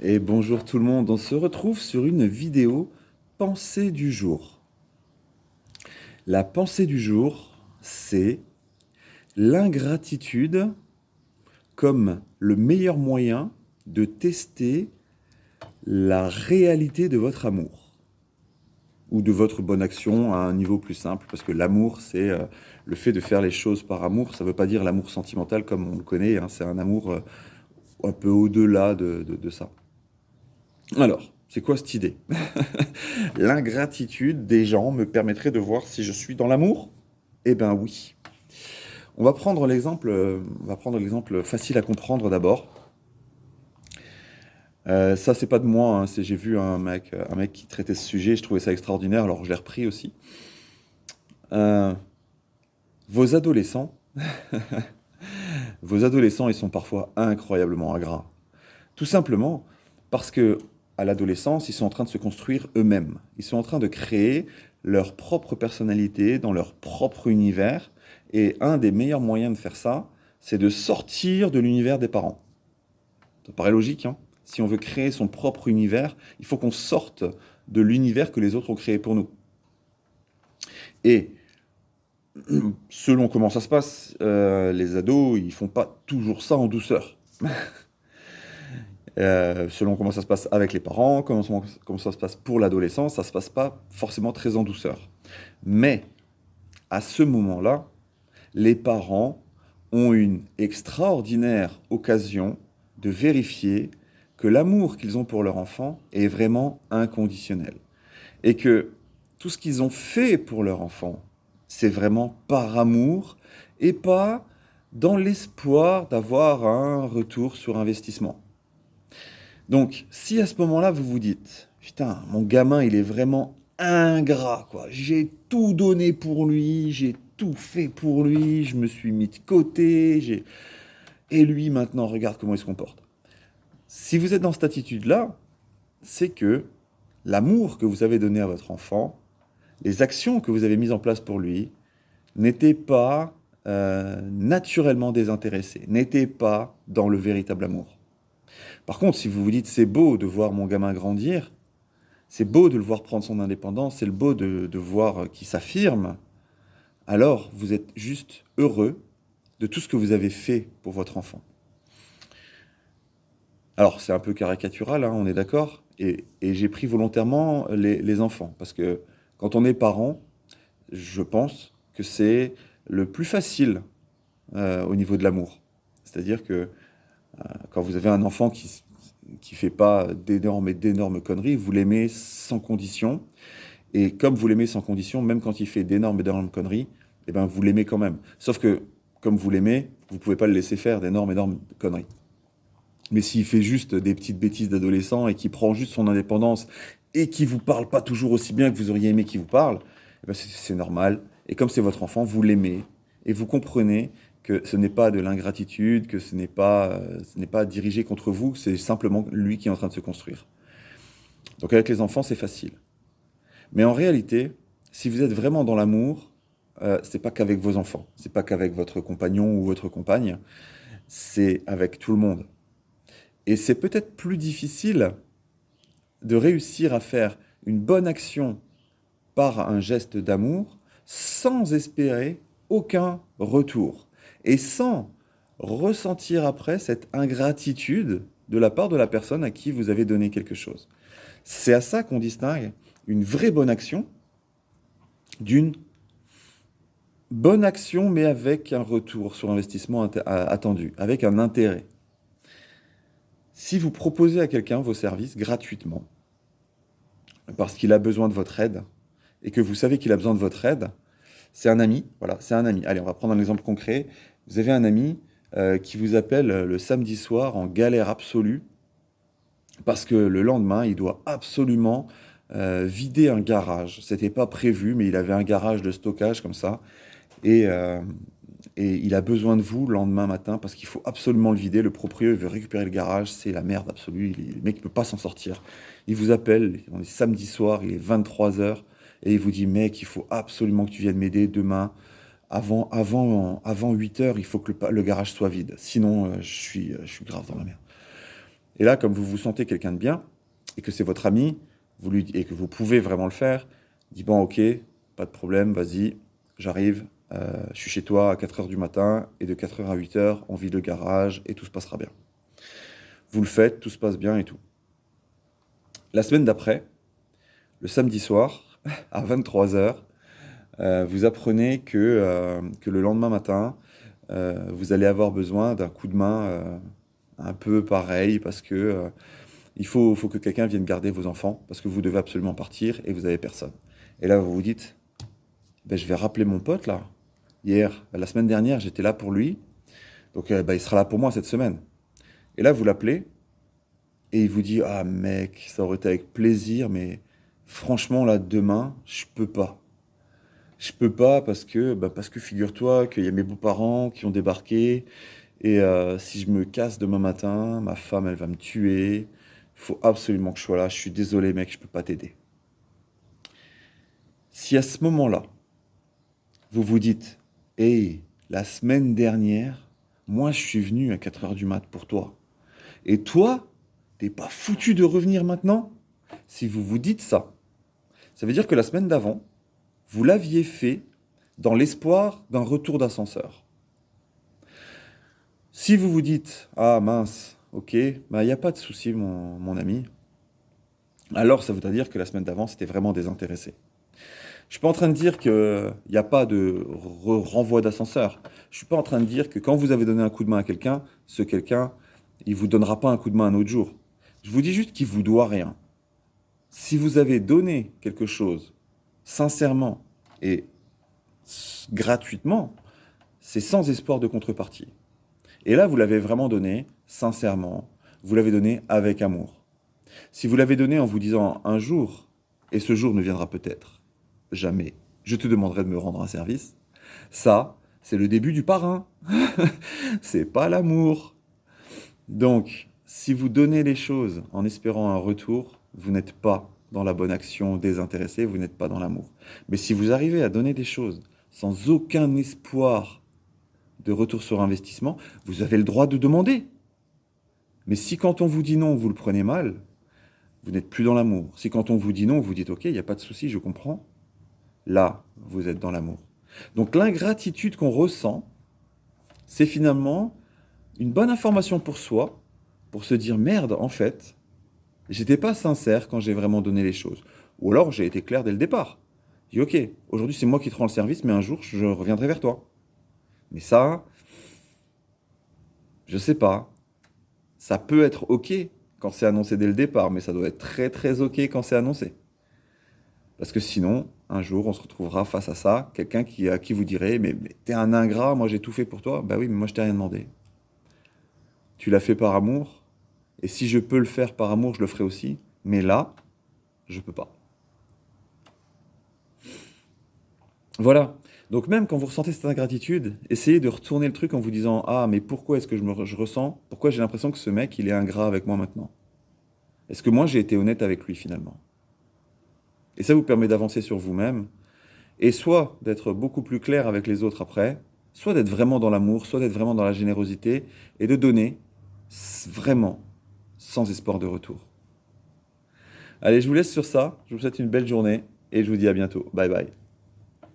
Et bonjour tout le monde, on se retrouve sur une vidéo pensée du jour. La pensée du jour, c'est l'ingratitude comme le meilleur moyen de tester la réalité de votre amour ou de votre bonne action à un niveau plus simple, parce que l'amour, c'est le fait de faire les choses par amour. Ça ne veut pas dire l'amour sentimental comme on le connaît, hein, c'est un amour un peu au-delà de ça. Alors, c'est quoi cette idée? L'ingratitude des gens me permettrait de voir si je suis dans l'amour? Eh ben oui. On va prendre l'exemple facile à comprendre d'abord. Ça, c'est pas de moi, hein, j'ai vu un mec qui traitait ce sujet, je trouvais ça extraordinaire, alors je l'ai repris aussi. Euh, vos adolescents, vos adolescents, ils sont parfois incroyablement ingrats. Tout simplement parce que à l'adolescence, ils sont en train de se construire eux-mêmes. Ils sont en train de créer leur propre personnalité dans leur propre univers. Et un des meilleurs moyens de faire ça, c'est de sortir de l'univers des parents. Ça paraît logique, hein? Si on veut créer son propre univers, il faut qu'on sorte de l'univers que les autres ont créé pour nous. Et selon comment ça se passe, les ados, ils font pas toujours ça en douceur. Selon comment ça se passe avec les parents, comment ça se passe pour l'adolescence, ça se passe pas forcément très en douceur. Mais à ce moment-là, les parents ont une extraordinaire occasion de vérifier que l'amour qu'ils ont pour leur enfant est vraiment inconditionnel. Et que tout ce qu'ils ont fait pour leur enfant, c'est vraiment par amour et pas dans l'espoir d'avoir un retour sur investissement. Donc, si à ce moment-là, vous vous dites, putain, mon gamin, il est vraiment ingrat, quoi. J'ai tout donné pour lui, j'ai tout fait pour lui, je me suis mis de côté, et lui, maintenant, regarde comment il se comporte. Si vous êtes dans cette attitude-là, c'est que l'amour que vous avez donné à votre enfant, les actions que vous avez mises en place pour lui, n'étaient pas naturellement désintéressées, n'étaient pas dans le véritable amour. Par contre, si vous vous dites c'est beau de voir mon gamin grandir, c'est beau de le voir prendre son indépendance, c'est beau de voir qu'il s'affirme, alors vous êtes juste heureux de tout ce que vous avez fait pour votre enfant. Alors, c'est un peu caricatural, hein, on est d'accord, et j'ai pris volontairement les enfants, parce que quand on est parent, je pense que c'est le plus facile au niveau de l'amour. C'est-à-dire que quand vous avez un enfant qui fait pas d'énormes conneries, vous l'aimez sans condition. Et comme vous l'aimez sans condition, même quand il fait d'énormes conneries, eh ben vous l'aimez quand même. Sauf que, comme vous l'aimez, vous pouvez pas le laisser faire d'énormes conneries. Mais s'il fait juste des petites bêtises d'adolescent et qu'il prend juste son indépendance et qu'il vous parle pas toujours aussi bien que vous auriez aimé qu'il vous parle, eh ben c'est normal. Et comme c'est votre enfant, vous l'aimez et vous comprenez que ce n'est pas de l'ingratitude, que ce n'est pas dirigé contre vous, c'est simplement lui qui est en train de se construire. Donc avec les enfants, c'est facile. Mais en réalité, si vous êtes vraiment dans l'amour, c'est pas qu'avec vos enfants, c'est pas qu'avec votre compagnon ou votre compagne, c'est avec tout le monde. Et c'est peut-être plus difficile de réussir à faire une bonne action par un geste d'amour sans espérer aucun retour et sans ressentir après cette ingratitude de la part de la personne à qui vous avez donné quelque chose. C'est à ça qu'on distingue une vraie bonne action d'une bonne action mais avec un retour sur investissement attendu, avec un intérêt. Si vous proposez à quelqu'un vos services gratuitement, parce qu'il a besoin de votre aide, et que vous savez qu'il a besoin de votre aide, c'est un ami, voilà, c'est un ami. Allez, on va prendre un exemple concret. Vous avez un ami qui vous appelle le samedi soir en galère absolue, parce que le lendemain, il doit absolument vider un garage. C'était pas prévu, mais il avait un garage de stockage comme ça, et, euh, et il a besoin de vous le lendemain matin parce qu'il faut absolument le vider. Le proprio, il veut récupérer le garage, c'est la merde absolue. Le mec ne peut pas s'en sortir. Il vous appelle, on est samedi soir, il est 23 heures, et il vous dit, mec, il faut absolument que tu viennes m'aider demain. Avant 8 heures, il faut que le garage soit vide. Sinon, je suis grave dans la merde. Et là, comme vous vous sentez quelqu'un de bien, et que c'est votre ami, et que vous pouvez vraiment le faire, dites bon, ok, pas de problème, vas-y, j'arrive, je suis chez toi à 4 heures du matin, et de 4 heures à 8 heures, on vide le garage, et tout se passera bien. Vous le faites, tout se passe bien et tout. La semaine d'après, le samedi soir, à 23 heures, vous apprenez que le lendemain matin, vous allez avoir besoin d'un coup de main un peu pareil, parce que faut que quelqu'un vienne garder vos enfants, parce que vous devez absolument partir et vous avez personne. Et là, vous vous dites, ben, je vais rappeler mon pote là. Hier, la semaine dernière, j'étais là pour lui, donc ben, il sera là pour moi cette semaine. Et là, vous l'appelez et il vous dit, ah mec, ça aurait été avec plaisir, mais franchement là, demain, je peux pas. Je peux pas parce que figure-toi qu'il y a mes beaux-parents qui ont débarqué et si je me casse demain matin, ma femme elle va me tuer. Il faut absolument que je sois là. Je suis désolé mec, je peux pas t'aider. Si à ce moment-là, vous vous dites, hey, la semaine dernière, moi je suis venu à 4 heures du mat pour toi. Et toi, t'es pas foutu de revenir maintenant? Si vous vous dites ça, ça veut dire que la semaine d'avant, vous l'aviez fait dans l'espoir d'un retour d'ascenseur. Si vous vous dites, ah mince, ok, bah il n'y a pas de souci mon ami, alors ça voudrait dire que la semaine d'avant, c'était vraiment désintéressé. Je suis pas en train de dire qu'il n'y a pas de renvoi d'ascenseur. Je suis pas en train de dire que quand vous avez donné un coup de main à quelqu'un, ce quelqu'un, il vous donnera pas un coup de main un autre jour. Je vous dis juste qu'il vous doit rien. Si vous avez donné quelque chose sincèrement et gratuitement, c'est sans espoir de contrepartie. Et là, vous l'avez vraiment donné sincèrement, vous l'avez donné avec amour. Si vous l'avez donné en vous disant un jour, et ce jour ne viendra peut-être jamais, je te demanderai de me rendre un service, ça, c'est le début du parrain. C'est pas l'amour. Donc, si vous donnez les choses en espérant un retour, vous n'êtes pas dans la bonne action désintéressée, vous n'êtes pas dans l'amour. Mais si vous arrivez à donner des choses sans aucun espoir de retour sur investissement, vous avez le droit de demander. Mais si quand on vous dit non, vous le prenez mal, vous n'êtes plus dans l'amour. Si quand on vous dit non, vous dites ok, il n'y a pas de souci, je comprends, là, vous êtes dans l'amour. Donc l'ingratitude qu'on ressent, c'est finalement une bonne information pour soi, pour se dire merde, en fait, j'étais pas sincère quand j'ai vraiment donné les choses. Ou alors j'ai été clair dès le départ. Je dis ok, aujourd'hui c'est moi qui te rends le service, mais un jour je reviendrai vers toi. Mais ça, je sais pas. Ça peut être ok quand c'est annoncé dès le départ, mais ça doit être très très ok quand c'est annoncé. Parce que sinon, un jour, on se retrouvera face à ça, quelqu'un à qui vous dirait, mais t'es un ingrat, moi j'ai tout fait pour toi. Bah oui, mais moi je t'ai rien demandé. Tu l'as fait par amour, et si je peux le faire par amour, je le ferai aussi. Mais là, je peux pas. Voilà. Donc même quand vous ressentez cette ingratitude, essayez de retourner le truc en vous disant, ah, mais pourquoi est-ce que je ressens, pourquoi j'ai l'impression que ce mec, il est ingrat avec moi maintenant? Est-ce que moi j'ai été honnête avec lui finalement? Et ça vous permet d'avancer sur vous-même, et soit d'être beaucoup plus clair avec les autres après, soit d'être vraiment dans l'amour, soit d'être vraiment dans la générosité, et de donner vraiment sans espoir de retour. Allez, je vous laisse sur ça, je vous souhaite une belle journée, et je vous dis à bientôt. Bye bye.